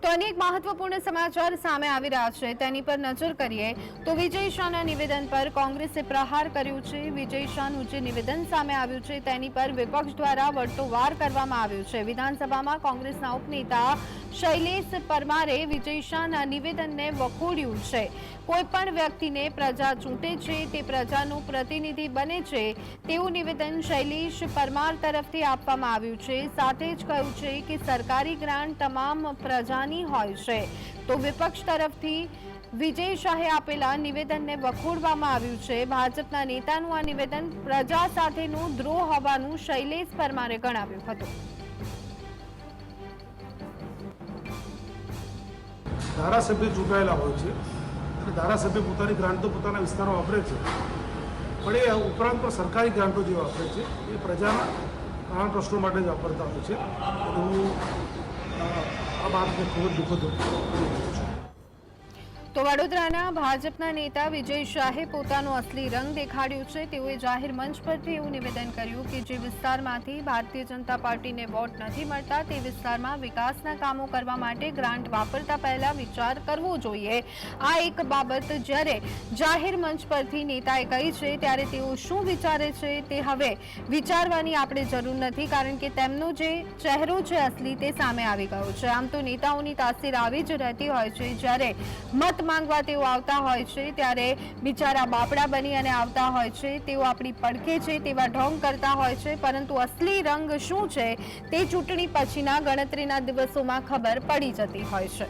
તો અનેક મહત્વપૂર્ણ સમાચાર સામે આવી રહ્યા છે તેની પર નજર કરીએ તો વિજય શાહના નિવેદન પર કોંગ્રેસે પ્રહાર કર્યું છે। વિજય શાહનું જે નિવેદન સામે આવ્યું છે તેની પર વિપક્ષ દ્વારા વળતો વાર કરવામાં આવ્યો છે। વિધાનસભામાં કોંગ્રેસના ઉપનેતા શૈલેષ પરમારે વિજય શાહના નિવેદનને વખોડ્યું છે। કોઈપણ વ્યક્તિને પ્રજા ચૂંટે છે તે પ્રજાનું પ્રતિનિધિ બને છે તેવું નિવેદન શૈલેષ પરમાર તરફથી આપવામાં આવ્યું છે। સાથે જ કહ્યું છે કે સરકારી ગ્રાન્ટ તમામ પ્રજાની હોય છે। તો વિપક્ષ તરફથી વિજય શાહે આપેલા નિવેદનને વખોડવામાં આવ્યું છે। ભાજપના નેતાનું આ નિવેદન પ્રજા સાથેનો દ્રોહ હોવાનું શૈલેષ પરમારે ગણાવ્યું હતું। ધારાસભ્ય ચૂંટાયેલા હોય છે અને ધારાસભ્ય પોતાની ગ્રાન્ટો પોતાના વિસ્તારમાં વાપરે છે, પણ એ ઉપરાંત પણ સરકારી ગ્રાન્ટો જે વાપરે છે એ પ્રજાના નાણાં ટ્રસ્ટો માટે જ વાપરતા હોય છે। હું આ બાબતને ખૂબ જ દુઃખદ છું। તો વડોદરાના ભાજપના નેતા વિજય શાહે પોતાનો અસલી રંગ દેખાડ્યો છે। તેઓએ જાહેર મંચ પરથી એવું નિવેદન કર્યું કે જે વિસ્તારમાંથી ભારતીય જનતા પાર્ટીને વોટ નથી મળતા તે વિસ્તારમાં વિકાસના કામો કરવા માટે ગ્રાન્ટ વાપરતા પહેલા વિચાર કરવો જોઈએ। આ એક બાબત જ્યારે જાહેર મંચ પરથી નેતાએ કહી છે ત્યારે તેઓ શું વિચારે છે તે હવે વિચારવાની આપણે જરૂર નથી, કારણ કે તેમનો જે ચહેરો છે અસલી તે સામે આવી ગયો છે। આમ તો નેતાઓની તાસીર આવી જ રહેતી હોય છે, જ્યારે મત માંગવા તેઓ આવતા હોય છે ત્યારે બિચારા બાપડા બની અને આવતા હોય છે, તેઓ આપણી પડખે છે તેવા ઢોંગ કરતા હોય છે, પરંતુ અસલી રંગ શું છે તે ચૂંટણી પછીના ગણતરીના દિવસોમાં ખબર પડી જતી હોય છે।